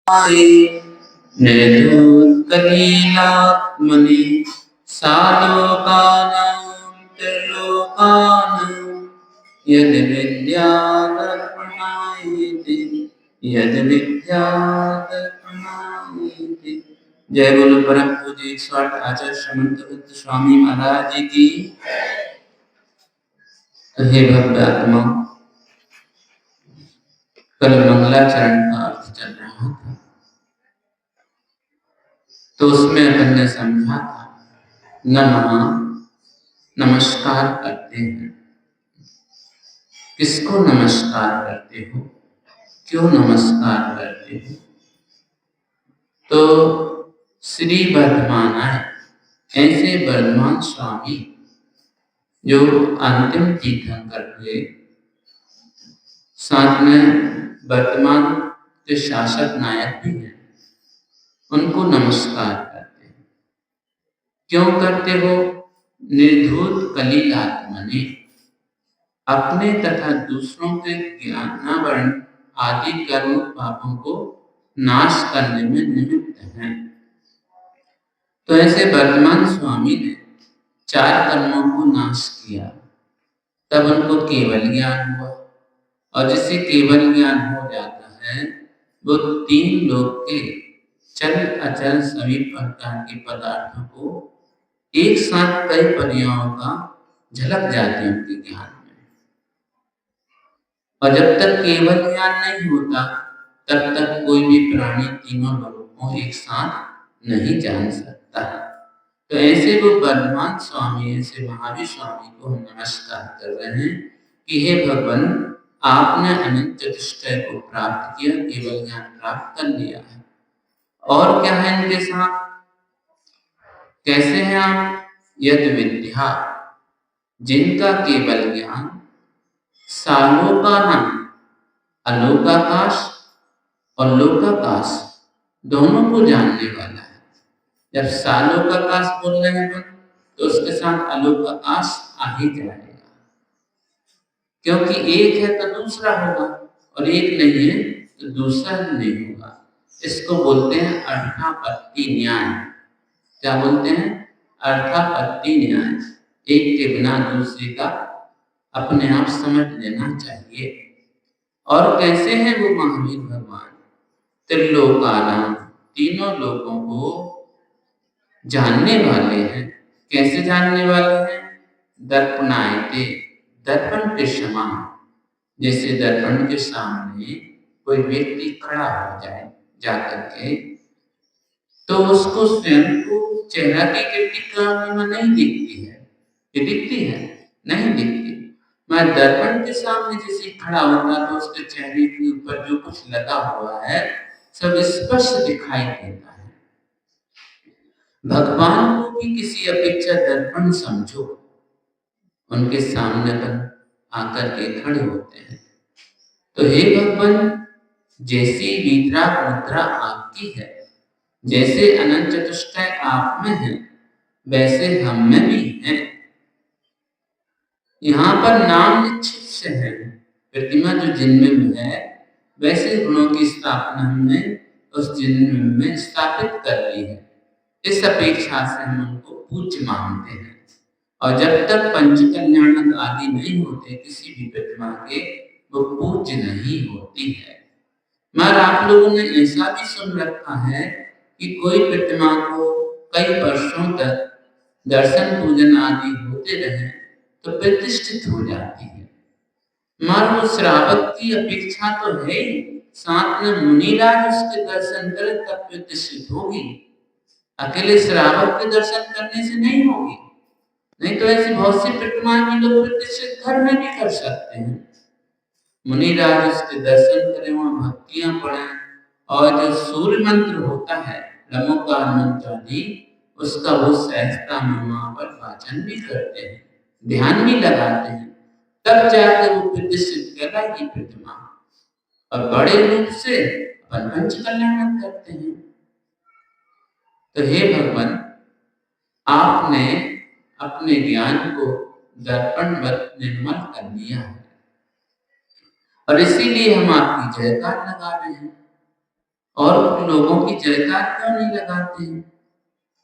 निर्धूतकलीलात्मनि सालोकानां त्रिलोकानां यद्विद्यादर्पणायति। जय बोलो परम पूज्य 108 आचार्य श्रीमंत बुद्ध स्वामी महाराज जी की। हे भव्य आत्मा, कल मंगलाचरण का अर्थ चल रहा था, तो उसमें अपन ने समझा था नमः नमस्कार करते हैं। किसको नमस्कार करते हो, क्यों नमस्कार करते हो? तो श्री वर्धमानाय, ऐसे वर्धमान स्वामी जो अंतिम तीर्थंकर हुए, साथ में वर्तमान के शासक नायक भी हैं, उनको नमस्कार करते हैं। क्यों करते हो? निर्धूत कलिलात्मने, अपने तथा दूसरों के ज्ञानावरण आदि कर्म पापों को नाश करने में निमित्त हैं। तो ऐसे वर्तमान स्वामी ने 4 कर्मों को नाश किया, तब उनको केवल ज्ञान हुआ। और जिसे केवल ज्ञान हो जाता है वो 3 लोक के चल अचल सभी प्रकार के पदार्थों को एक साथ कई पर्यायों का झलक जाती है उनके ज्ञान में। और जब तक केवल ज्ञान नहीं होता तब तक कोई भी प्राणी तीनों लोगों को एक साथ नहीं जान सकता। तो ऐसे वो वर्धमान स्वामी, ऐसे महावीर स्वामी को हम नमस्कार कर रहे हैं कि हे भगवान, आपने अनंत चतुष्टय को प्राप्त किया, केवल ज्ञान प्राप्त कर लिया है। और क्या है इनके साथ? कैसे हैं आप? यद विद्या, जिनका केवल ज्ञान, सालोकानां, अलोकाकाश और लोकाकाश दोनों को जानने वाला है। जब सालोकाकाश बोल रहे हैं तो उसके साथ अलोकाकाश आ ही जाएगा, क्योंकि एक है तो दूसरा होगा और एक नहीं है तो दूसरा नहीं होगा। इसको बोलते हैं अर्थापत्ति न्याय। क्या बोलते हैं? अर्थापत्ति न्याय। एक के बिना दूसरे का अपने आप समझ लेना चाहिए। और कैसे हैं वो महावीर भगवान? त्रिलोकानां, तीनों लोगों को जानने वाले हैं। कैसे जानने वाले हैं? दर्पणायते, दर्पण के समान। जैसे दर्पण के सामने कोई व्यक्ति खड़ा हो जाए जाकर के, तो उसको स्वयं को चेहरा की प्रतिबिंब नहीं दिखती है। ये दिखती है? नहीं दिखती। मैं दर्पण के सामने जैसे खड़ा होता तो उसके चेहरे के ऊपर जो कुछ लगा हुआ है सब स्पष्ट दिखाई देता है। भगवान को भी किसी अपेक्षा दर्पण समझो, उनके सामने पर आकर के खड़े होते हैं। तो हे भगवान, जैसी विद्या मुद्रा आपकी है, जैसे अनंत चतुष्टय आप में है, वैसे हम में भी है। यहाँ पर नाम निश्चित से है, प्रतिमा जो जिनमें है वैसे गुणों की स्थापना हमने उस जिन्म में स्थापित कर ली है। इस अपेक्षा से हम उनको पूज्य मानते हैं। और जब तक पंच कल्याणक आदि नहीं होते किसी भी प्रतिमा के, वो पूज्य नहीं होती है। मगर आप लोगों ने ऐसा भी सुन रखा है कि कोई प्रतिमा को कई वर्षों तक दर्शन पूजन आदि होते रहे तो प्रतिष्ठित हो जाती है। मगर वो श्रावक की अपेक्षा तो है ही, साथ में मुनिराज उसके दर्शन करे तब प्रतिष्ठित होगी। अकेले श्रावक के दर्शन करने से नहीं होगी। नहीं तो ऐसी बहुत सी प्रतिमाएं भी लोग प्रतिष्ठित घर में भी कर सकते हैं। मुनिराज उसके दर्शन करें, वहां भक्तियां पढ़ें, और जो सूर्य मंत्र होता है, नमोकार मंत्र आदि, उसका वो सहजता में वहां पर वाचन भी करते हैं, ध्यान भी लगाते हैं, तब जाकर वो प्रतिष्ठित कहलाएगी प्रतिमा। और बड़े रूप से अपन पंच कल्याण करते हैं। तो हे भगवान, आपने अपने ज्ञान को दर्पणवत निर्मल कर दिया है, और इसीलिए हम आपकी जयकार लगा रहे हैं। और लोगों की जयकार क्यों नहीं लगाते हैं?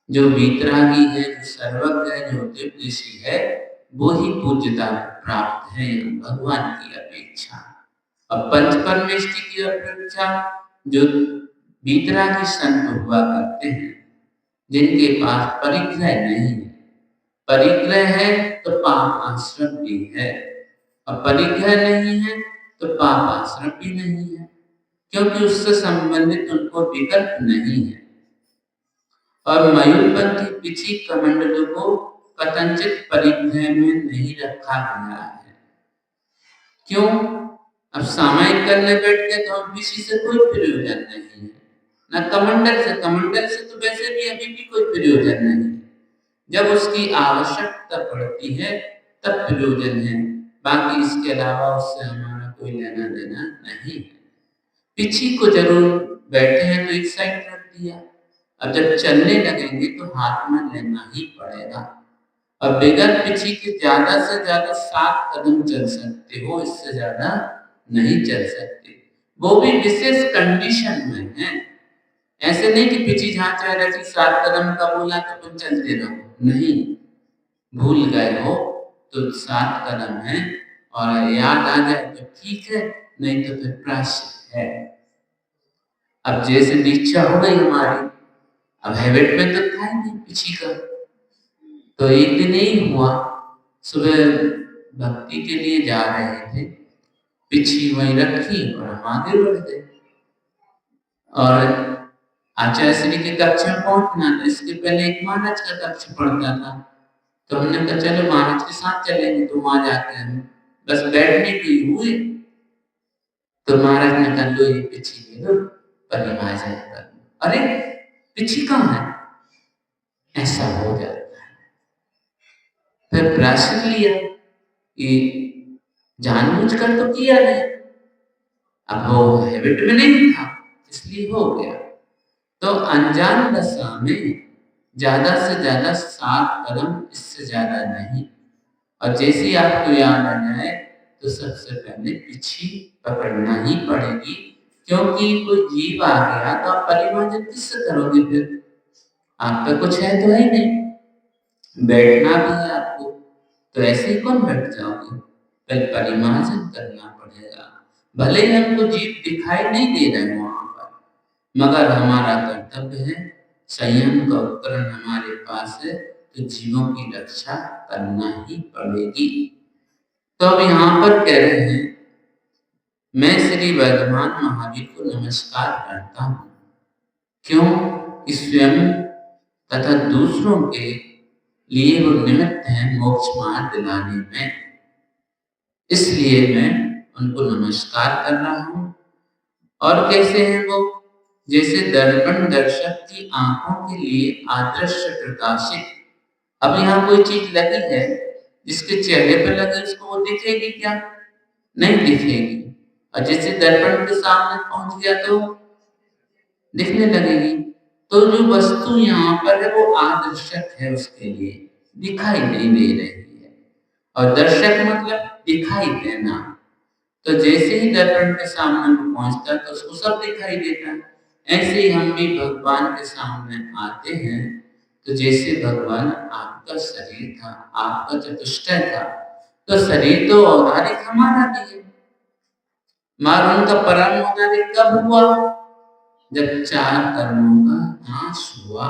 जो वीतरागी है, जो सर्वज्ञ है, जो दिव्यसी है, वो ही पूज्यता प्राप्त है भगवान की अपेक्षा। अब पंच परमेष्टि की अपेक्षा जो वीतरागी संत हुआ करते हैं, जिनके पास परिग्रह नहीं है। परिग्रह है तो पाप आश्रम भी है, और परिग्रह नहीं है तो पाप आश्रम भी नहीं है, क्योंकि उससे संबंधित उनको विकल्प नहीं है। और मयूरपंथी पिछी कमंडलों को कथनचित परिग्रह में नहीं रखा गया है। क्यों? अब सामायिक करने बैठ गए तो अब किसी से कोई प्रयोजन नहीं है, न कमंडल से। कमंडल से तो वैसे भी अभी भी कोई प्रयोजन नहीं है। जब उसकी आवश्यकता पड़ती है तब प्रयोजन है, बाकी इसके अलावा उससे हमारा कोई लेना देना नहीं है। पिछी को जरूर बैठे हैं तो एक साइड रख दिया, अब जब चलने लगेंगे तो हाथ में लेना ही पड़ेगा। अब बगैर पिछी के ज्यादा से ज्यादा 7 कदम चल सकते हो, इससे ज्यादा नहीं चल सकते। वो भी विशेष कंडीशन में है। ऐसे नहीं कि पिछी जहां चाह रही 7 कदम का बोला तो तुम चलते रहो, नहीं। भूल गए हो तो 7 कदम है, और याद आ जाए तो ठीक है, नहीं तो फिर प्रायश्चित है। अब जैसे दीक्षा हो गई हमारी, अब हैबिट में तो था ही नहीं पिछी का, तो एक दिन ही हुआ, सुबह भक्ति के लिए जा रहे थे, पिछी वहीं रखी और हम आगे बढ़ गए। और आचार्य श्री के कक्ष में पहुंचना था, इसके पहले एक महाराज का कक्ष पड़ता था, तो हमने कहा चलो महाराज के साथ चलेंगे, तो वहां जाते हैं बस बैठने के हुए, तो महाराज ने कहा लो ये पिछी ले लो, परिमार्जन कर। अरे पिछी कहाँ है? ऐसा हो जाता है। फिर प्रायश्चित लिया कि जानबूझकर तो किया नहीं, अब वो हैबिट में नहीं था इसलिए हो गया। तो अनजान दशा में ज्यादा से ज्यादा 7 कदम, इससे ज्यादा नहीं। और जैसे ही आपको याद आ जाए तो सबसे पहले पिछी पकड़ना ही पड़ेगी, क्योंकि कोई जीव आ गया तो आप परिमार्जन किससे करोगे? फिर आप पे कुछ है तो है नहीं, बैठना भी है आपको, तो ऐसे ही कौन बैठ जाओगे? पहले परिमार्जन करना पड़ेगा। भले ही हमको जीव दिखाई नहीं दे रहे वहां पर, मगर हमारा कर्तव्य है, संयम का उपकरण हमारे पास है, तो जीवों की रक्षा करना ही पड़ेगी। तो अब यहाँ पर कह रहे हैं, मैं श्री वर्धमान महावीर को नमस्कार करता हूँ। क्यों? कि स्वयं तथा दूसरों के लिए वो निमित्त है मोक्ष मार्ग दिलाने में, इसलिए मैं उनको नमस्कार कर रहा हूँ। और कैसे हैं वो? जैसे दर्पण दर्शक की आंखों के लिए आदर्श प्रकाशित। अब यहाँ कोई चीज लगी है, जिसके चेहरे पर लगे उसको वो दिखेगी क्या? नहीं दिखेगी। और जैसे दर्पण के सामने पहुंच गया तो दिखने लगेगी। तो जो वस्तु यहाँ पर है वो आदर्शक है, उसके लिए दिखाई नहीं दे रही है। और दर्शक मतलब दिखाई देना। तो जैसे ही दर्पण के सामने पहुंचता है तो उसको सब दिखाई देता है। ऐसे ही हम भी भगवान के सामने आते हैं, तो जैसे भगवान आपका शरीर था, आपका चतुष्टय था, तो शरीर तो औदारिक हमारा भी है, मगर उनका परम औदारिक कब हुआ? जब 4 कर्मों का नाश हुआ।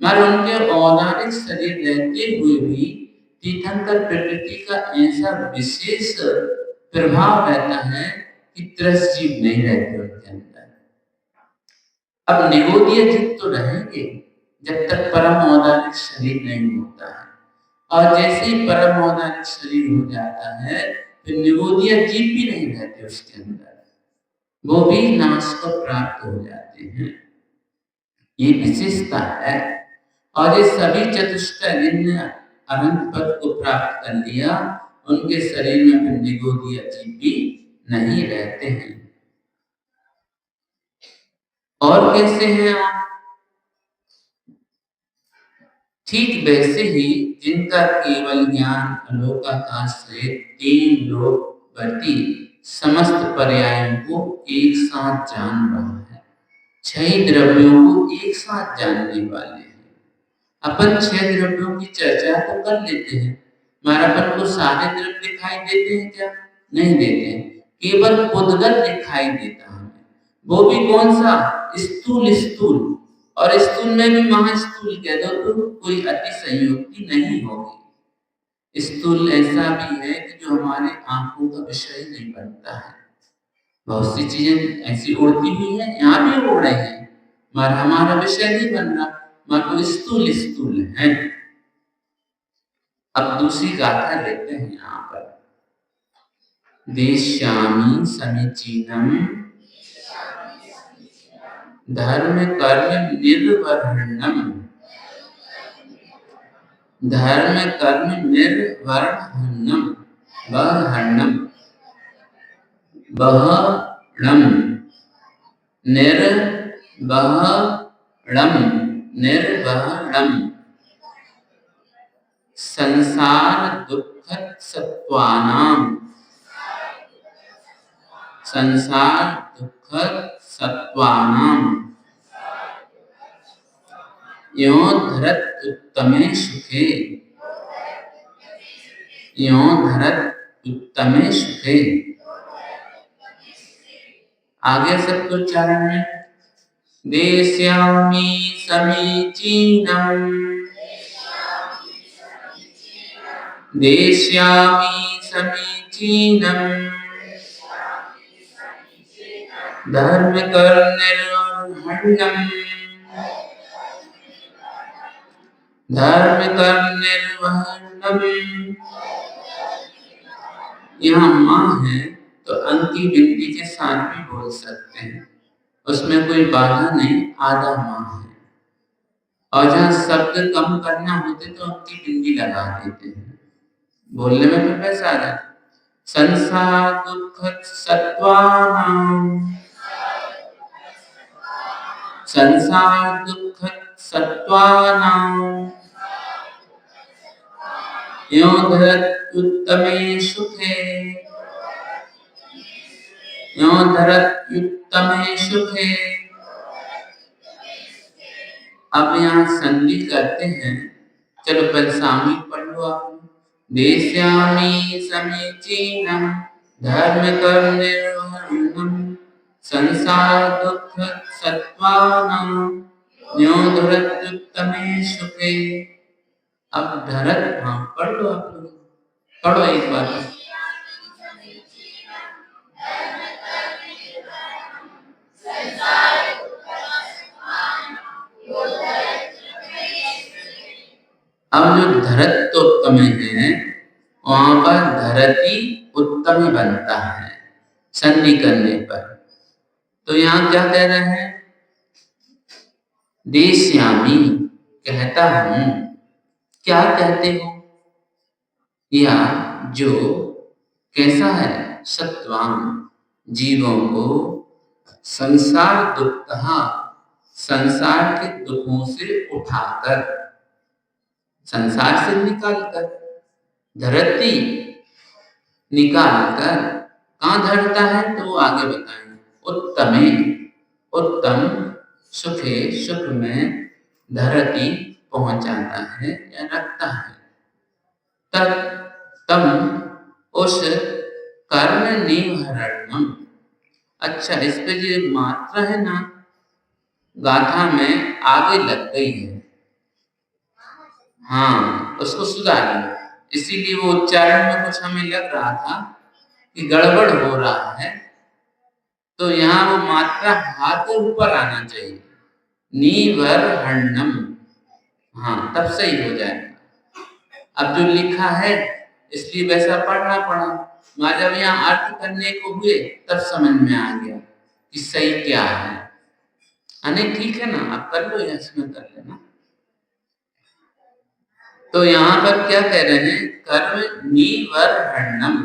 मगर उनके औदारिक शरीर रहते हुए भी तीर्थंकर प्रकृति का ऐसा विशेष प्रभाव रहता है कि त्रस्त जीव नहीं रहते उनके अंदर। अब निगोदीय जीव तो रहेंगे जब तक परम औदारिक शरीर नहीं होता है, और जैसे ही परम औदारिक शरीर हो जाता है फिर निगोदीय जीव भी नहीं रहते उसके अंदर, वो भी नाश को प्राप्त हो जाते हैं। ये विशेषता है। और ये सभी चतुष्टय जिनने अनंत पद को प्राप्त कर लिया, उनके शरीर में फिर निगोदीय जीव भी नहीं रहते हैं। और कैसे हैं आप? ठीक वैसे ही जिनका केवल ज्ञान अलोकाकाश से 3 लोक वर्ती समस्त पर्यायों को एक साथ जान रहा है, 6 द्रव्यों को एक साथ जानने वाले हैं। अपन 6 द्रव्यों की चर्चा तो कर लेते हैं, मगर अपन को सारे द्रव्य दिखाई देते हैं क्या? नहीं देते हैं। केवल उद्गत दिखाई देता हमें। वो भी कौन सा? स्थूल स्थूल। और स्थूल में भी महास्थूल कह दो तो कोई अति संयुक्ति नहीं होगी। स्थूल ऐसा भी है कि जो हमारे आंखों का विषय नहीं बनता है। बहुत सी चीजें ऐसी उड़ती हुई हैं, यहाँ भी उड़ रही हैं, मगर हमारा विषय नहीं बन रहा, मगर वो स्थूल स्थूल है। अब दूसरी गाथा लेते हैं यहाँ पर। देश्यामि समीचीनम धर्म कर्म निर्वहरणम। धर्म कर्म निर्वहरणम वहरणम वहणम निर्वहणम निर्वहणम संसार दुःख सत्वानाम। संसार दुःख सत्वानाम यो धरत उत्तमे सुखे। यो धरत उत्तमे सुखे। आगे सबको उच्चारण में। देश्यामि समीचीनम देश्यामि समीचीनम धर्म कर्म निर्वहरणम। धर्म कर्म निर्वहरणम। यहाँ माँ है तो अंकी बिंदी के साथ भी बोल सकते हैं, उसमें कोई बाधा नहीं, आधा माँ है। और जहाँ शब्द कम करना होते तो अंकी बिंदी लगा देते हैं, बोलने में फिर पैसा आ जाता। संसार दुःख सत्वानाम। संसार दुःख सत्वानाम यो धरत उत्तमे सुखे। यो धरत उत्तमे सुखे। अब यहाँ संधि करते हैं, चलो पहले सामूहिक पढ़ लो आप। देश्यामि समीचीनम धर्म कर्म निर्वहरणम संसार दुःख सत्वानाम यो धरत उत्तमे सुखे। अब धरत, हाँ पढ़ लो आप लोग, पढ़ो एक बार। अब जो धरत उत्तम है वहां पर धरती उत्तम बनता है संधि करने पर। तो यहाँ क्या कह रहे हैं? देश्यामि कहता हूं। क्या कहते हो? या जो कैसा है? सत्वान जीवों को संसार दुख, संसार के दुखों से उठाकर, संसार से निकालकर, धरती निकालकर कहाँ धरता है तो वो आगे बताएंगे। उत्तमे उत्तम सुखे सुख में धरती पहुंचाता है या रखता है। तब तम उस कर्म निवहरणम। अच्छा, इस पे जो मात्रा है ना गाथा में आगे लग गई है, हाँ उसको सुधारिए। इसीलिए वो उच्चारण में कुछ हमें लग रहा था कि गड़बड़ हो रहा है, तो यहाँ वो मात्रा हाथ ऊपर आना चाहिए, निवहरणम, हाँ तब सही हो जाएगा। अब जो लिखा है इसलिए वैसा पढ़ना पड़ा, मगर जब यहाँ अर्थ करने को हुए तब समझ में आ गया कि सही क्या है। नहीं ठीक है ना, आप कर लो या इसमें कर लेना। तो यहाँ पर क्या कह रहे हैं? कर्म निवहरणम,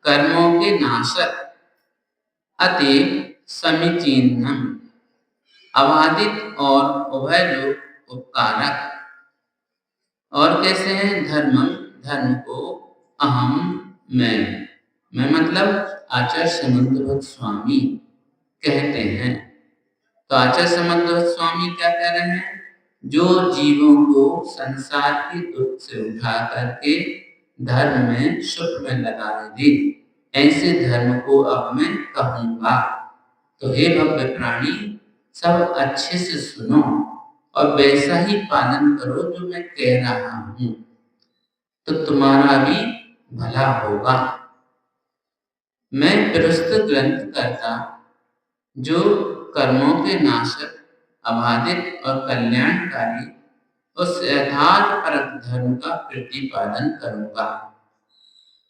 कर्मों के नाशक, अतएव समीचीनम अबाधित और उभयलोक उपकारक। और कैसे हैं? धर्मम धर्म को, अहम मैं मतलब आचार्य समंत स्वामी कहते हैं। तो आचार्य समर्थ स्वामी क्या कह रहे हैं, जो जीवों को संसार के दुख से उठा करके धर्म में सुख में लगा दे, ऐसे धर्म को अब मैं कहूंगा। तो हे भव्य प्राणी, सब अच्छे से सुनो और वैसा ही पालन करो जो मैं कह रहा हूं, तो तुम्हारा भी भला होगा। मैं प्रस्तुत ग्रंथ करता जो कर्मों के नाशक, अबाधित और कल्याणकारी उस यथार्थ परम धर्म का प्रतिपादन करूंगा,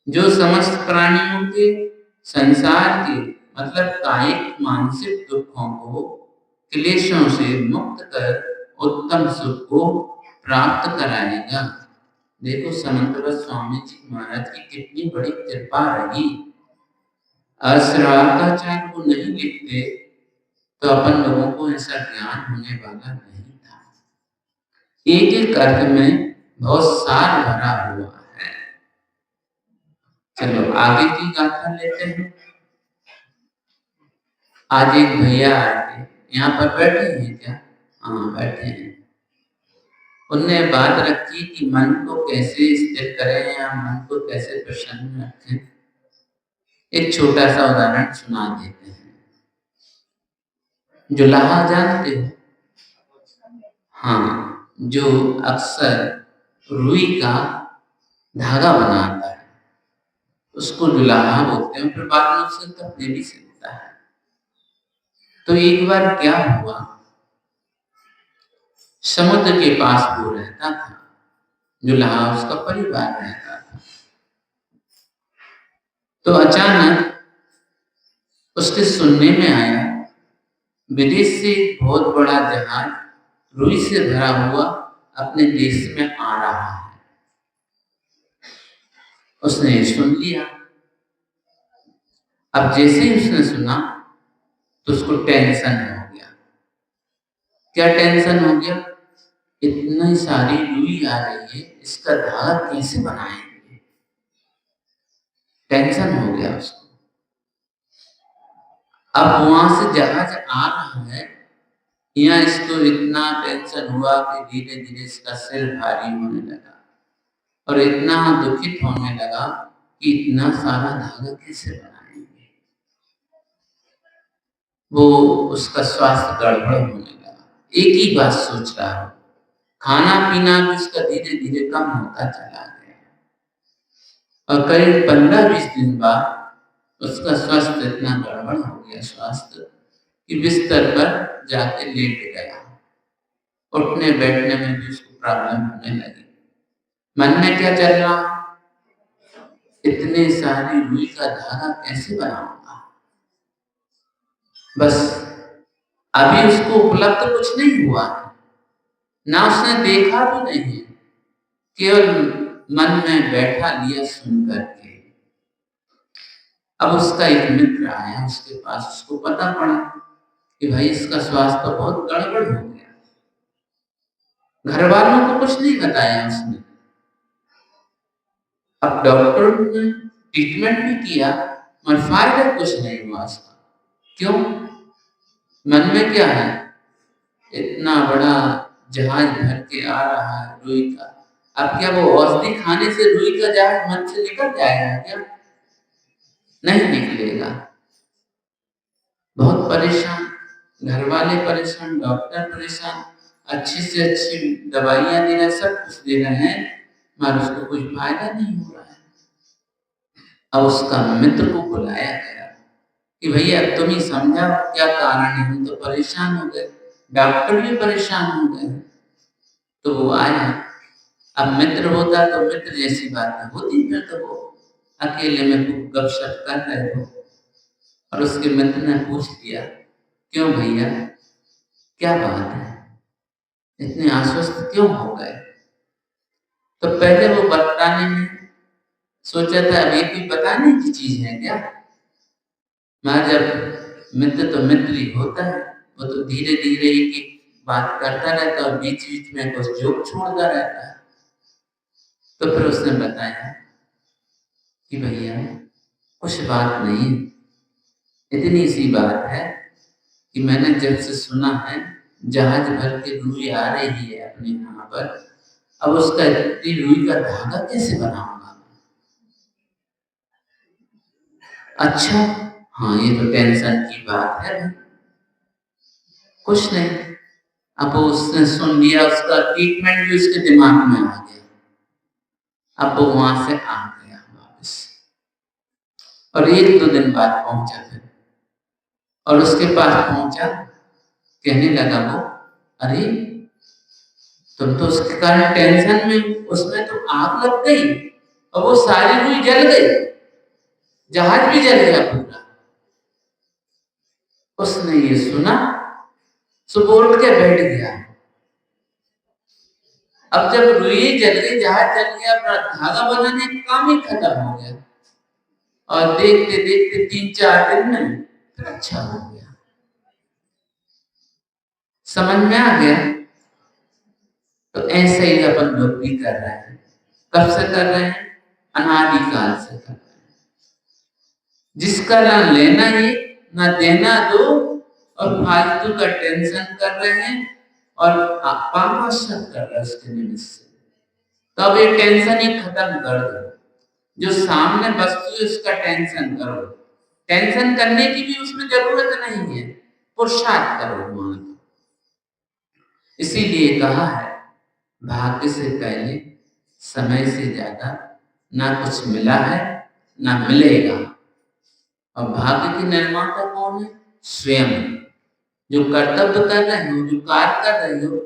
जो समस्त प्राणियों के संसार के मतलब कायिक मानसिक दुखों को क्लेशों से मुक्त कर उत्तम सुख को प्राप्त कराएगा। देखो समंतव्य स्वामी जी महाराज की कितनी बड़ी कृपा रही। श्रावकाचार्य को नहीं लिखते तो अपन लोगों को ऐसा ज्ञान होने वाला नहीं था। एक एक अर्थ में बहुत सार भरा हुआ है। चलो आगे की गाथा लेते हैं। आज एक भैया आए थे, यहाँ पर बैठे हैं क्या? हाँ बैठे हैं। उनने बात रखी कि मन को कैसे स्थिर करें या मन को कैसे प्रसन्न रखें। एक छोटा सा उदाहरण सुना देते हैं। जुलाहा जानते हो? हाँ, जो अक्सर रुई का धागा बनाता है उसको जुलाहा बोलते हैं, फिर बाद में उससे कपड़े भी सिलता है। तो एक बार क्या हुआ, समुद्र के पास वो रहता था, जुलाहा उसका परिवार रहता था। तो अचानक उसके सुनने में आया विदेश से एक बहुत बड़ा जहाज रुई से भरा हुआ अपने देश में आ रहा है। उसने सुन लिया। अब जैसे ही उसने सुना तो उसको टेंशन हो गया। क्या टेंशन हो गया? इतनी सारी रुई आ रही है, इसका धागा कैसे बनाएंगे? टेंशन हो गया उसको। अब वहां से जहाज आ रहा है, यहाँ इसको इतना टेंशन हुआ कि धीरे धीरे इसका सिर भारी होने लगा और इतना दुखित होने लगा कि इतना सारा धागा कैसे बनाएंगे। वो उसका स्वास्थ्य गड़बड़ होने लगा। एक ही बात सोच रहा हो, खाना पीना भी उसका धीरे धीरे कम होता चला गया और करीब 15-20 दिन बाद उसका स्वास्थ्य इतना गड़बड़ हो गया स्वास्थ्य कि बिस्तर पर जाके लेट गया। उठने बैठने में भी उसको प्रॉब्लम होने लगी। मन में क्या चल रहा, इतने सारी रुई का धागा कैसे बनाऊंगा। बस अभी उसको उपलब्ध कुछ नहीं हुआ, ना उसने देखा भी नहीं, केवल मन में बैठा लिया सुन करके। अब उसका एक मित्र आया उसके पास, उसको पता पड़ा कि भाई इसका स्वास्थ्य तो बहुत गड़बड़ हो गया। घर वालों को कुछ नहीं बताया उसने। अब डॉक्टर ने ट्रीटमेंट भी किया मगर फायदा कुछ नहीं हुआ उसका। क्यों? मन में क्या है, इतना बड़ा जहाज भर के आ रहा है रुई का, अब क्या वो औषधि खाने से रुई का जहाज मन से निकल जाएगा क्या? नहीं निकलेगा। बहुत परेशान, घर वाले परेशान, डॉक्टर परेशान, अच्छी से अच्छी दवाइयां दे रहे, सब कुछ दे रहे हैं मगर उसको कोई फायदा नहीं हो रहा है। अब उसका मित्र को बुलाया गया कि भैया तुम ही समझाओ क्या कारण है, हम तो परेशान हो गए, डॉक्टर भी परेशान हो गए। तो वो आया। अब मित्र होता तो मित्र जैसी बात होती, फिर तो वो अकेले में गपशप कर रहे हो। और उसके मित्र ने पूछ लिया, क्यों भैया क्या बात है, इतने आश्वस्त क्यों हो गए? तो पहले वो बताने में सोचा था अब ये कोई बताने की चीज है क्या, मगर जब मित्र तो मित्र ही होता है, वो तो धीरे धीरे एक एक बात करता रहता और बीच बीच में कुछ जोक छोड़ता रहता है। तो फिर उसने बताया कि भैया कुछ बात नहीं, इतनी सी बात है कि मैंने जब से सुना है जहाज भर के रुई आ रही है अपने यहाँ पर, अब उसका इतनी रुई का धागा कैसे बनाऊंगा? अच्छा, हाँ ये तो टेंशन की बात है। कुछ नहीं, अब उसने सुन लिया, उसका ट्रीटमेंट भी उसके दिमाग में आ गया। अब वो वहां से आ गया वापस, और 1-2 दिन बाद पहुंचा फिर, और उसके पास पहुंचा, कहने लगा वो, अरे तुम तो उसके कारण टेंशन में, उसमें तो आग लग गई और वो सारी रुई जल गई, जहाज भी जल गया पूरा। उसने ये सुना, सुबह उठ के बैठ गया। अब जब रुई जल गई, जहाज जल गया, अपना धागा बनाने का काम ही खत्म हो गया, और देखते देखते 3-4 दिन में फिर अच्छा हो गया। समझ में आ गया? तो ऐसे ही अपन लोग भी कर रहे हैं। कब से कर रहे हैं? अनादिकाल से कर रहे हैं। जिसका ना लेना ही ना देना दो, और फालतू का टेंशन कर रहे हैं, और पाप कर रहे हैं उसके निमित्त से। तो अब ये टेंशन ही खत्म कर दो। जो सामने वस्तु है उसका टेंशन करो, टेंशन करने की भी उसमें जरूरत नहीं है, पुरुषार्थ करो मान। इसीलिए कहा है, भाग्य से पहले समय से ज्यादा ना कुछ मिला है ना मिलेगा। और भाग्य के निर्माता कौन है? स्वयं। जो कर्तव्य कर रहे हो, जो कार्य कर रहे हो,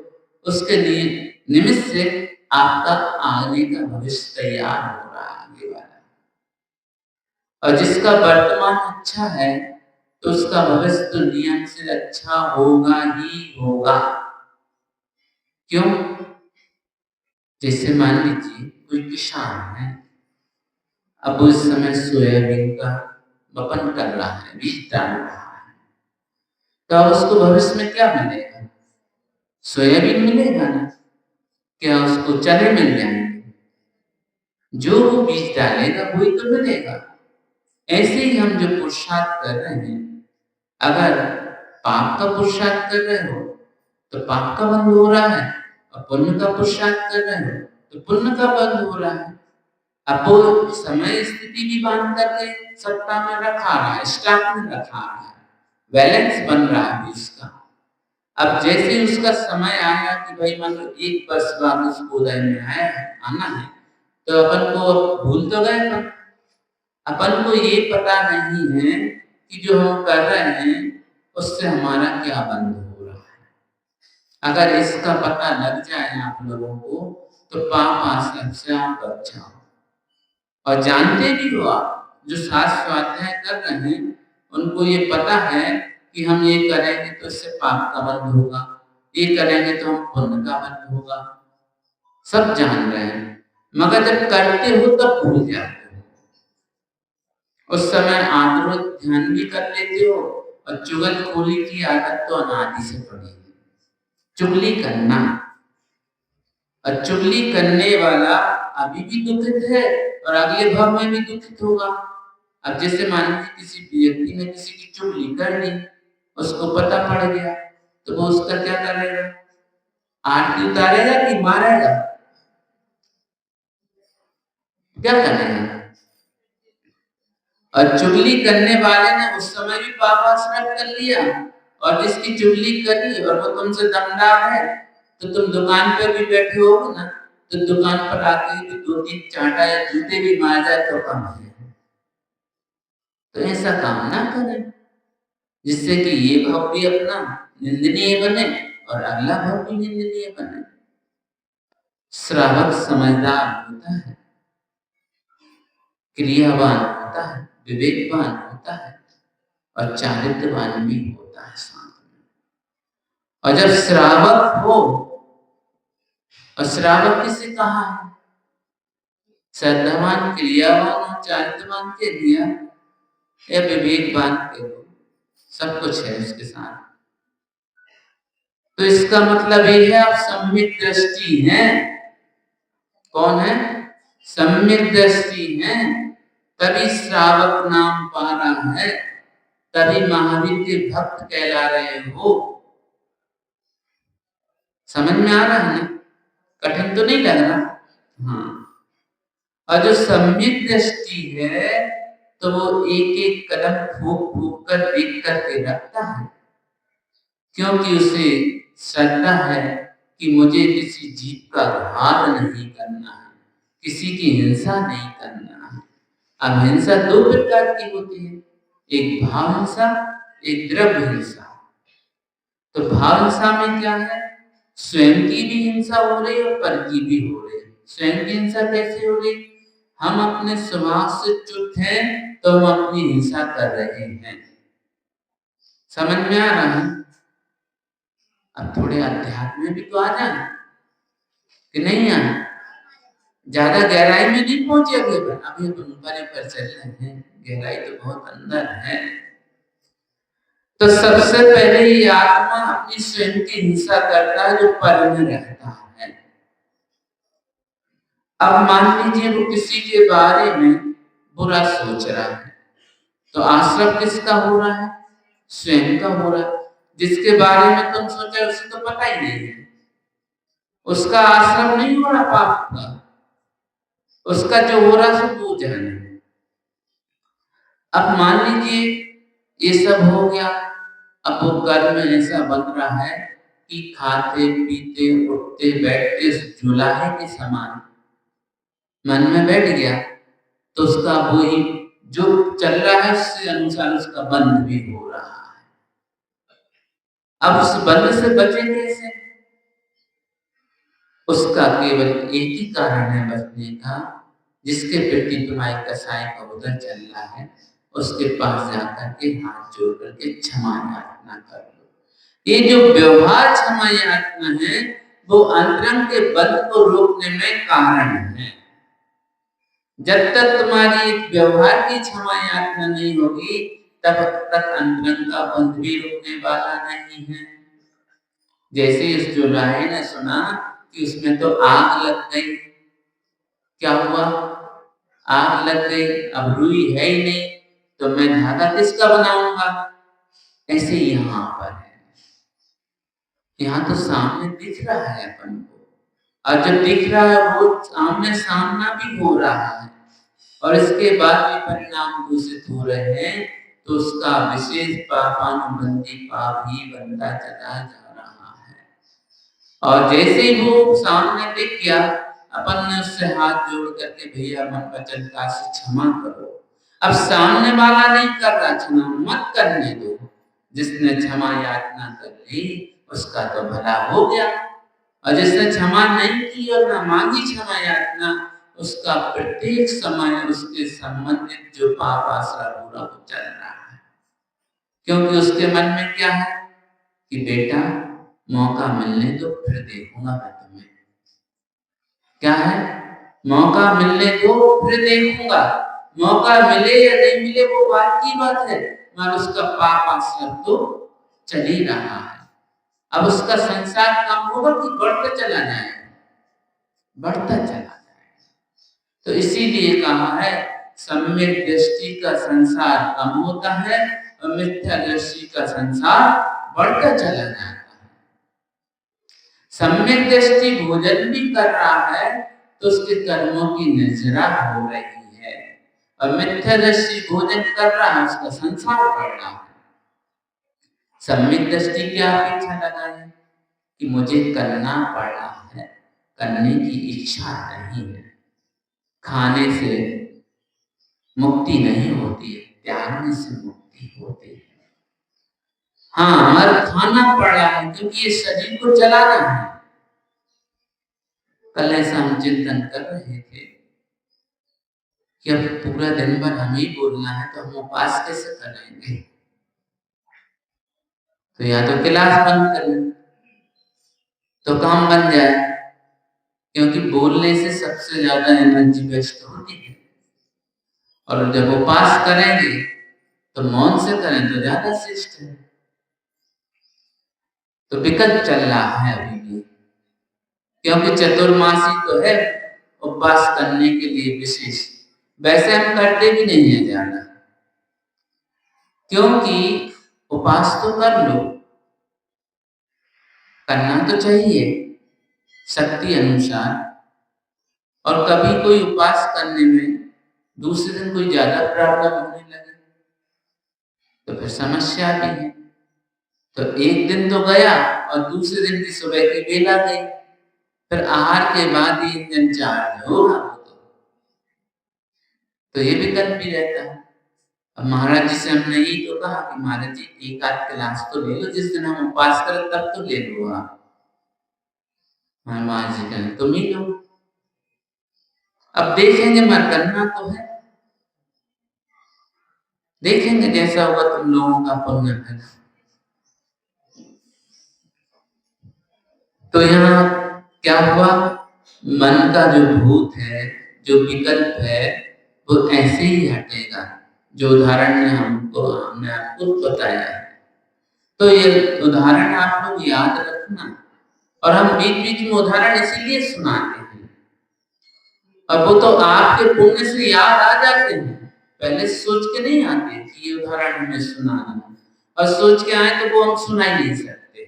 उसके लिए निमित्त से आपका आगे का भविष्य तैयार हो रहा है, आगे वाला। और जिसका वर्तमान अच्छा है तो उसका भविष्य तो नियम से अच्छा होगा ही होगा। क्यों? जैसे मान लीजिए कोई किसान है, अब उस समय सोयाबीन का वपन कर रहा है, बीज डाल रहा है, तो अब उसको भविष्य में क्या मिलेगा? सोयाबीन मिलेगा ना? क्या उसको चने मिल जाएंगे? जो वो बीज डालेगा वही तो मिलेगा। ऐसे ही हम जो पुरुषार्थ कर रहे हैं, अगर पाप का पुरुषार्थ कर रहे हो तो पाप का बंध हो रहा है, और पुण्य का पुरुषार्थ कर रहे हो तो पुण्य का बंध हो रहा है। अब वो समय स्थिति भी बांध करके सत्ता में रखा रहा है, स्टॉक में रखा रहा है, बैलेंस बन रहा है उसका। अब जैसे ही उसका समय आया कि भाई मान लो 1 वर्ष बाद उसको उदय में आना है, तो अपन को भूल तो गए, अपन को ये पता नहीं है कि जो हम कर रहे हैं उससे हमारा क्या बंध हो रहा है। अगर इसका पता लग जाए आप लोगों को तो पाप आश्रम से आप बच जाओ। और जानते भी हो आप, जो शास्त्र स्वाध्याय कर रहे हैं उनको ये पता है कि हम ये करेंगे तो इससे पाप का बंध होगा, ये करेंगे तो हम पुण्य का बंध होगा, सब जान रहे हैं। मगर जब करते हो तब भूल जाते हो। उस समय आदर ध्यान भी कर लेते हो, और चुगलखोरी की आदत तो अनादि से पड़ी है। चुगली करना, और चुगली करने वाला अभी भी दुखित है और अगले भाव में भी दुखित होगा। अब जैसे मान लीजिए किसी व्यक्ति ने किसी की चुगली कर ली, उसको पता पड़ गया, तो वो उसका क्या करेगा? आरती उतारेगा कि मारेगा? क्या करेगा? और चुगली करने वाले ने उस समय भी पाप आचरण कर लिया, और जिसकी चुगली करी और वो तुमसे दमदार है, तो तुम दुकान पे भी बैठे हो ना, तो दुकान पर आके भी 2-3 चांटा या जूते भी मार जाए तो कम है। तो ऐसा काम ना करें जिससे कि ये भाव भी अपना निंदनीय बने और अगला भाव भी निंदनीय बने। श्रावक समझदार होता है, क्रियावान होता है, विवेकवान होता है, और चारित्रवान भी होता है साथ में। और जब श्रावक हो, और श्रावक किसे कहा है? श्रद्धावान, क्रियावान और चारित्रवान के दिया, या विवेकवान के हो, सब कुछ है उसके साथ। तो इसका मतलब ये है आप सम्यक दृष्टि हैं। कौन है? सम्यक दृष्टि है, तभी श्रावक नाम पा रहा है। तभी महावीर के भक्त कहला रहे हो। समझ में आ रहा है ना? कठिन तो नहीं लग रहा? हाँ। और जो सम्यक दृष्टि है तो वो एक एक कदम फूक फूक कर देख करके रखता है, क्योंकि उसे श्रद्धा है कि मुझे किसी जीव का घात नहीं करना है, किसी की हिंसा नहीं करना है। अब हिंसा दो प्रकार की होती है, एक भाव हिंसा, एक द्रव्य हिंसा। तो भाव हिंसा में क्या है? स्वयं की भी हिंसा हो रही और पर की भी हो रही। स्वयं की हिंसा कैसे हो रही? हम अपने स्वभाव से च्युत हैं तो हम अपनी हिंसा कर रहे हैं। समझ में आ रहा है? अब थोड़े अध्यात्म में भी तो आ जाए कि नहीं आए? ज्यादा गहराई में नहीं पहुंचे अभी अपन ऊपर ऊपर चल रहे हैं, गहराई तो बहुत अंदर है। तो सबसे पहले ये आत्मा अपनी स्वयं की हिंसा करता है जो पर में रहता है। अब मान लीजिए वो किसी के बारे में बुरा सोच रहा है, तो आश्रम किसका हो रहा है? स्वयं का हो रहा है। जिसके बारे में तुम सोचा उसे तो पता ही नहीं है, उसका आश्रम नहीं हो रहा पाप का, उसका जो हो रहा सो तू जाने। अब मान लीजिए ये सब हो गया, अब वो कर्म में ऐसा बन रहा है कि खाते पीते उठते बैठते जुलाहे के समान मन में बैठ गया, तो उसका वही जो चल रहा है उससे अनुसार उसका बंध भी हो रहा है। अब उस बंध से बचे कैसे? उसका केवल एक ही कारण है बचने का, जिसके प्रति तुम्हारी कसाई का उधर चल रहा है उसके पास जाकर के हाथ जोड़ करके क्षमा याचना कर लो। ये जो व्यवहार क्षमा याचना है वो अंतरंग के बंध को रोकने में कारण है। जब तक तुम्हारी व्यवहार की क्षमा याचना नहीं होगी तब तक अंतरंग का बंध भी रुकने वाला नहीं है। जैसे इस जुलाहे ने सुना कि उसमें तो आग लग गई, क्या हुआ? आग लग गई, अब रुई है ही नहीं तो मैं धागा किसका बनाऊंगा? ऐसे यहाँ पर है, यहाँ तो सामने दिख रहा है अपन को, और जब दिख रहा है वो सामने सामना भी हो रहा है और इसके बाद भी परिणाम दूषित हो रहे हैं, तो उसका विशेष पापानुबंधी पाप ही बनता चला जा रहा है। और जैसे ही वो सामने दिख गया, अपन ने उससे हाथ जोड़ करके भैया मन वचन का से क्षमा करो। अब सामने वाला नहीं कर रहा क्षमा, मत करने दो। जिसने क्षमा याचना कर ली उसका तो भला हो गया, और जिसने क्षमा नहीं की और न मांगी क्षमा याचना, उसका प्रत्येक समय उसके संबंधित जो पाप आसरा पूरा हो चल रहा है। क्योंकि उसके मन में क्या है कि बेटा मौका मिलने दो फिर देखूंगा मैं तुम्हें। क्या है? मौका मिलने दो फिर देखूंगा। मौका मिले या नहीं मिले वो बात की बात है, मगर उसका पाप आश्रम तो चल ही रहा है। अब उसका संसार कम होगा कि बढ़ता चला जाएगा? बढ़ता चला जाएगा। तो इसीलिए कहा है सम्यक दृष्टि का संसार कम होता है और मिथ्या दृष्टि का संसार बढ़ता चला जाता है। सम्यक दृष्टि भोजन भी कर रहा है तो उसके कर्मों की निर्जरा हो रही है, और मिथ्या दृष्टि भोजन कर रहा है उसका संसार बढ़ रहा है। सम्यक दृष्टि क्या अपेक्षा लगाए कि मुझे करना पड़ रहा है, करने की इच्छा नहीं है। खाने से मुक्ति नहीं होती है, त्यागने से मुक्ति होती है। हाँ, हमारा खाना पड़ रहा है क्योंकि ये शरीर को चलाना है। कल ऐसा हम चिंतन कर रहे थे कि अब पूरा दिन भर हम ही बोलना है तो हम उपवास कैसे करेंगे? तो या तो क्लास बंद करें तो काम बन जाए, क्योंकि बोलने से सबसे ज्यादा एनर्जी वेस्ट होती है, और जब उपवास करेंगे तो मौन से करें तो ज्यादा श्रेष्ठ है। तो विकल्प चल रहा है अभी भी, क्योंकि चतुर्मासी तो है उपवास करने के लिए विशेष, वैसे हम करते भी नहीं है ज्यादा। क्योंकि उपास तो कर लो, करना तो चाहिए शक्ति अनुसार, और कभी कोई उपास करने में दूसरे दिन कोई ज्यादा प्रॉब्लम होने लगे तो फिर समस्या भी है। तो एक दिन तो गया और दूसरे दिन की सुबह की बेला गई, फिर आहार के बाद ही इंजन चार्ज होगा तो ये विकल्प भी रहता है। अब महाराज जी से हमने यही तो कहा कि महाराज जी एक आध क्लास तो ले लो, जिस दिन हम उपास करें तब तो ले लो आप। महाराज जी कहें तुम ही लो, अब देखेंगे, मर करना तो है, देखेंगे जैसा होगा तुम लोगों का पुण्य है। तो यहाँ क्या हुआ, मन का जो भूत है, जो विकल्प है, वो ऐसे ही हटेगा जो उदाहरण ने हमने आपको बताया है। तो ये उदाहरण आप लोग याद रखना, और हम बीच बीच में उदाहरण इसीलिए सुनाते हैं, और वो तो आपके पुण्य से याद आ जाते हैं, पहले सोच के नहीं आते कि ये उदाहरण हमें सुनाना है, और सोच के आए तो वो हम सुना ही नहीं सकते,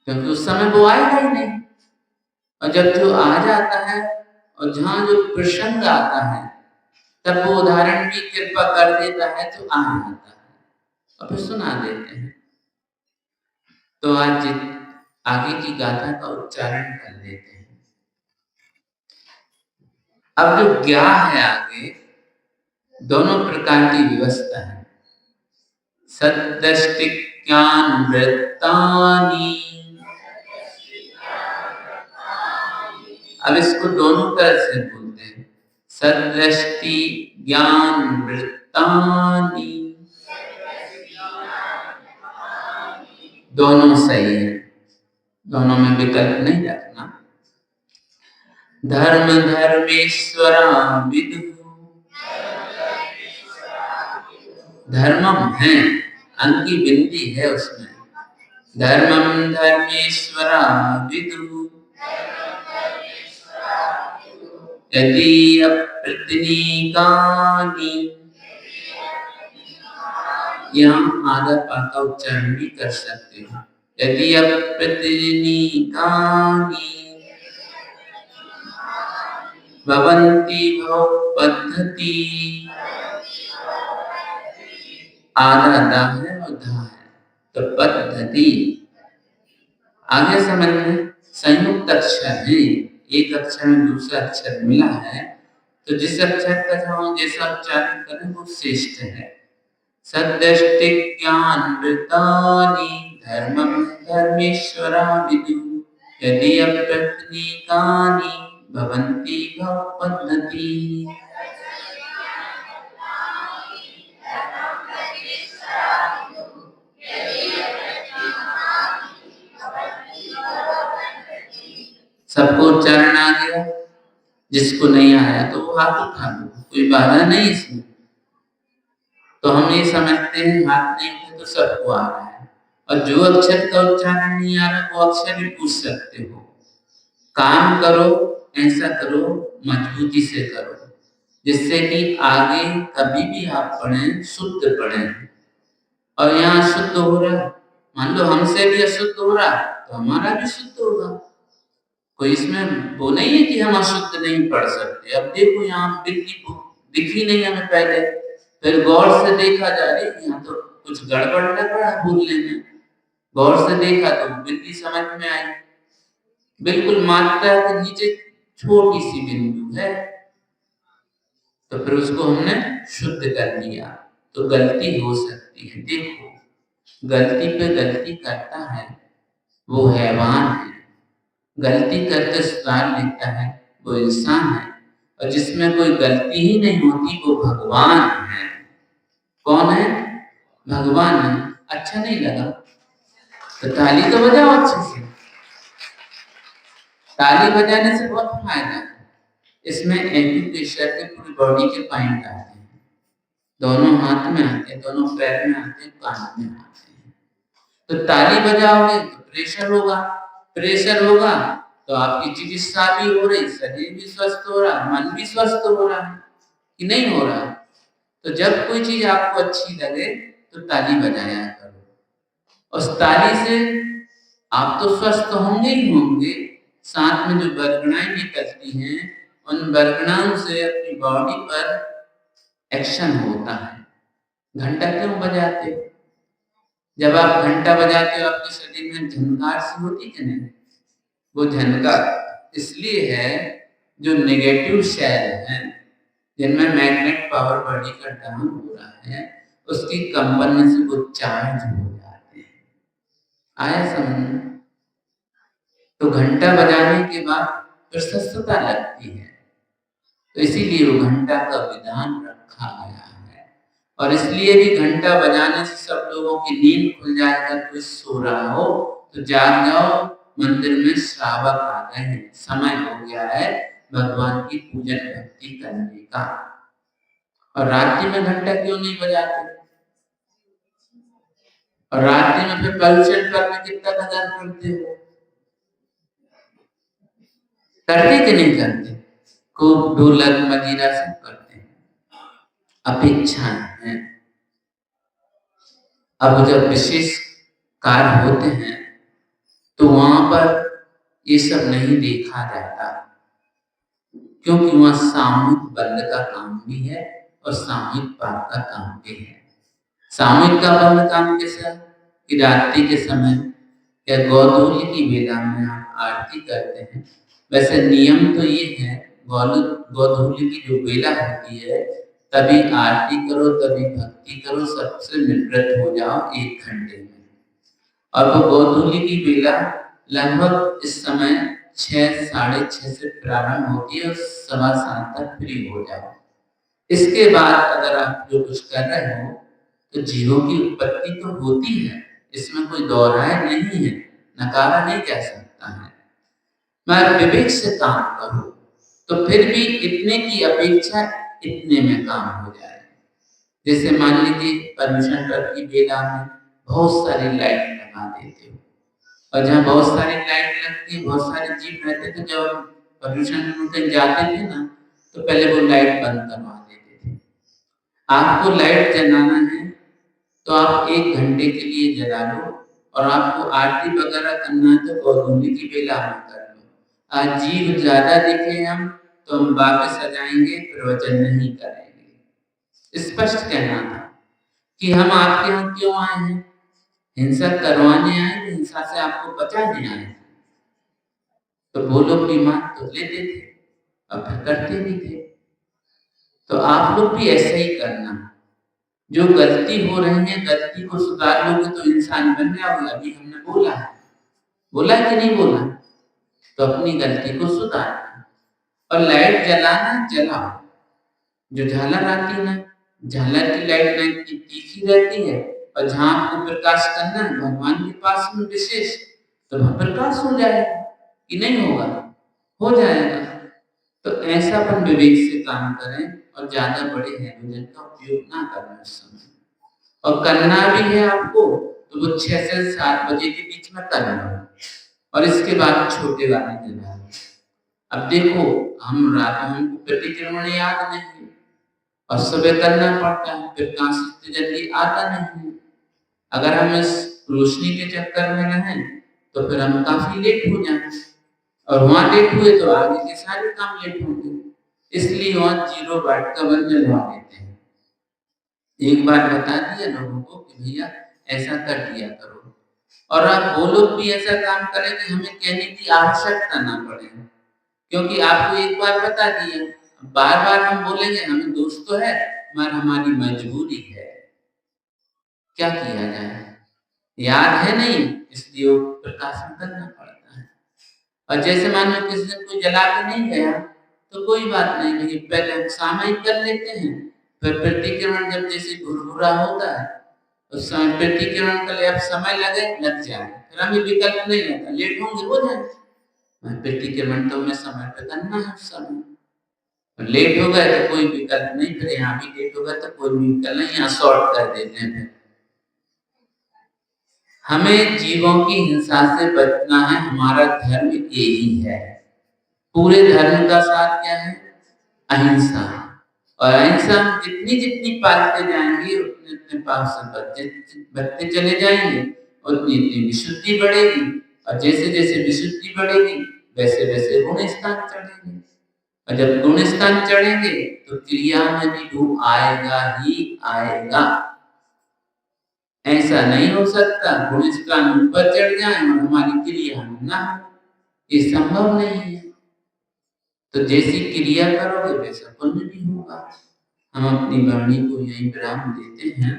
क्योंकि उस समय वो आएगा ही नहीं। और जब जो आ जाता है और जहाँ जो प्रसंग आता है तब वो उदाहरण की कृपा कर देता है तो आ जाता है और फिर सुना देते हैं। तो आज आगे की गाथा का उच्चारण कर लेते हैं। अब जो ज्ञा है आगे, दोनों प्रकार की व्यवस्था है। सद्दृष्टि ज्ञान वृत्तानि, अब इसको दोनों तरह से बोलते हैं, सद्दृष्टि ज्ञान वृत्तानि, दोनों सही है, दोनों में विकल्प नहीं रखना। धर्म धर्मेश्वरा विदु, धर्मम है, अंक की बिनती है उसमें, धर्मम धर्मेश्वरा विदु, यदि अप्रतिनीकानि, यहाँ आधा पाका उच्चारण भी कर सकते हो, यदि अप्रतिनीकानि भवन्ति भव पद्धति, आधा दा है और धा है, तो पद्धति आगे समझ में संयुक्त अक्षर है, एक अक्षर में दूसरा अक्षर मिला है, तो जिस अक्षर का हम जैसा उच्चारण करें वो श्रेष्ठ है। सद्दृष्टि ज्ञान वृत्तानि धर्मम धर्मेश्वरा विदु, यदि अप्रतिनीकानि भवन्ति भव पद्धति। सबको उच्चारण आ गया? जिसको नहीं आया तो वो हाथ उठा लो, कोई बाधा नहीं इसमें। तो हम ये समझते हैं हाथ नहीं उठे तो सबको आ रहा है, और जो अक्षर का उच्चारण नहीं आ रहा वो अक्षर भी पूछ सकते हो। काम करो, ऐसा करो, मजबूती से करो, जिससे कि आगे कभी भी आप पढ़ें शुद्ध पढ़ें। और यहाँ शुद्ध हो रहा, मान लो हमसे भी अशुद्ध हो रहा तो हमारा भी शुद्ध होगा, कोई इसमें वो नहीं है कि हम अशुद्ध नहीं पढ़ सकते। अब देखो यहाँ बिल्ली दिखी नहीं हमें पहले, फिर गौर से देखा जा रही यहाँ तो कुछ गड़बड़ लग रहा है बोलने में, गौर से देखा तो बिल्ली समझ में आई, बिल्कुल मात्रा के नीचे छोटी सी बिंदु है, तो फिर उसको हमने शुद्ध कर लिया। तो गलती हो सकती है, देखो गलती पे गलती करता है वो हैवान है, गलती करके सुधार लेता है वो इंसान है, और जिसमें कोई गलती ही नहीं होती वो भगवान है। कौन है? भगवान है। अच्छा नहीं लगा तो ताली तो बजाओ अच्छे से, ताली बजाने से बहुत फायदा है। इसमें एक्यूप्रेशर के पूरी बॉडी के पॉइंट आते हैं, दोनों हाथ में आते हैं, दोनों पैर में आते हैं, कान में आते हैं। तो ताली बजाओगे तो प्रेशर होगा, प्रेशर होगा तो आपकी चिकित्सा भी हो रही, शरीर भी स्वस्थ हो रहा, मन भी स्वस्थ हो रहा है कि नहीं हो रहा? तो जब कोई चीज आपको अच्छी लगे तो ताली बजाया करो। उस ताली से आप तो स्वस्थ होंगे ही होंगे, साथ में जो बरगड़ाएं निकलती हैं उन बरगड़ाओं से अपनी बॉडी पर एक्शन होता है। घंटा क्यों बजाते हो? जब आप घंटा बजाते हो आपके शरीर में झनकार सी होती कि नहीं? वो झनकार इसलिए है जो नेगेटिव सेल हैं जिनमें मैग्नेट पावर बॉडी का डाउन हो रहा है, उसकी कंपन से वो चार्ज हो जाते हैं। आया समझ में? तो घंटा बजाने के बाद फिर स्वस्थता लगती है, तो इसीलिए वो घंटा का विधान रखा गया है। और इसलिए भी घंटा बजाने से सब लोगों की नींद खुल जाएगा। कोई सो रहा हो तो जाग जाओ, मंदिर में श्रावक आ गए हैं, समय हो गया है भगवान की पूजन भक्ति करने का। और रात्रि में घंटा क्यों नहीं बजाते? और रात्रि में फिर पलचन पर में कितना नजर करते हो? करते कि नहीं करते? खूब ढोलक मजीरा सब करते हैं, अपेक्षाएं हैं। अब जब विशेष कार्य होते हैं तो वहां पर ये सब नहीं देखा जाता, क्योंकि वहां सामूहिक बंद का काम भी है और सामूहिक पाप का काम भी है। सामूहिक का बंद काम कैसा? कि रात्रि के समय या गोधूली की बेला में आप आरती करते हैं। वैसे नियम तो ये है, गोधूली की जो बेला होती है तभी आरती करो, तभी भक्ति करो, सबसे निवृत्त हो जाओ 1 घंटे में। और वो गोधूली की बेला लगभग इस समय 6 साढ़े 6 से प्रारंभ होती है और 7:15 तक फ्री हो जाओ। इसके बाद अगर आप जो कुछ कर रहे हो तो जीवों की उत्पत्ति तो होती है, इसमें कोई दो राय नहीं है, नकारा नहीं कह सकता है। मैं विवेक से काम करूं तो फिर भी इतने की अपेक्षा इतने में काम हो जाए। जैसे मान लीजिए परमिशन पर की बेला में बहुत सारी लाइट लगा देते हो, और जहाँ बहुत सारी लाइट लगती है, बहुत सारे जीव रहते थे, जब परमिशन में कहीं जाते थे ना तो पहले वो लाइट बंद करवा देते थे। आपको लाइट जलाना है तो आप 1 घंटे के लिए जला लो, और आपको आरती वगैरह करना है तो गोधूली की बेला में कर लो। आज जीव ज्यादा दिखे हम तो हम वापस आ जाएंगे, प्रवचन नहीं करेंगे। स्पष्ट कहना था कि हम आपके यहाँ क्यों आए हैं? हिंसा करवाने आए, हिंसा से आपको बचाने आए। तो वो लोग बीमार तो लेते थे और फिर करते भी थे। तो आप लोग भी ऐसा ही करना। जो गलती हो रही है, गलती को सुधार लोगे तो इंसान बन जाओगे। अभी हमने बोला है, बोला कि नहीं बोला? तो अपनी गलती को सुधारना। और लाइट जलाना, जलाओ। जो झालर आती ना, झालर की लाइट ना तीखी रहती है, और जहाँ आपको प्रकाश करना है भगवान के पास में विशेष, तो वहां प्रकाश हो जाएगा कि नहीं होगा? हो जाएगा। तो ऐसा अपन विवेक से काम करें और ज्यादा बड़े हैलोजन का उपयोग ना करें उस समय। और करना भी है आपको तो वो 6 से 7 बजे के बीच में करना, और इसके बाद छोटे वाले जलाना। अब देखो हम रात में हमको प्रतिक्रमण याद नहीं, और सुबह करना पड़ता है, फिर कांसी जल्दी आता नहीं। अगर हम इस रोशनी के चक्कर में रहें तो फिर हम काफी लेट हो जाएं, और वहां लेट हुए तो आगे के सारे काम लेट होंगे। इसलिए वहां 0 वाट का बल्ब जलवा देते हैं। एक बार बता दिया लोगों को कि भैया ऐसा कर दिया करो, और आप वो लोग भी ऐसा काम करें कि हमें कहने की आवश्यकता ना पड़े, क्योंकि आपको एक बार बता दिया, बार बार हम बोलेंगे हमें दोष तो है मगर हमारी मजबूरी है, क्या किया जाए? याद है नहीं, इसलिए वो प्रकाशन करना पड़ता है। और जैसे मान लो किसी दिन कोई जला के नहीं गया तो कोई बात नहीं, लेकिन पहले सामयिक कर लेते हैं, फिर प्रतिक्रमण जब जैसे घुरघुरा होता है उस समय प्रतिक्रमण के लिए अब समय लग जाए, फिर हमें विकल्प नहीं रहता, लेट होंगे हो जाए, प्रतिक्रमण तो हमें समय पे करना है उस समय। लेट हो गए तो कोई विकल्प नहीं, फिर यहाँ भी लेट हो गया तो कोई भी विकल्प नहीं, यहाँ शॉर्ट कर देते हैं। हमें जीवों की हिंसा से बचना है, हमारा धर्म यही है। पूरे धर्म का साथ क्या है? अहिंसा। और अहिंसा हम जितनी जितनी पालते जाएंगे उतने उतने पाप से बढ़ते चले जाएंगे, उतनी इतनी विशुद्धि बढ़ेगी, और जैसे जैसे विशुद्धि बढ़ेगी वैसे वैसे गुण स्थान चढ़ेंगे, और जब गुण स्थान चढ़ेंगे तो क्रिया में भी वो आएगा ही आएगा। ऐसा नहीं हो सकता गुण स्थान ऊपर चढ़ जाए और हमारी क्रिया में ना हो, ये संभव नहीं है। तो जैसी क्रिया करोगे वैसा पुण्य भी होगा। हम अपनी वाणी को यही विराम देते हैं।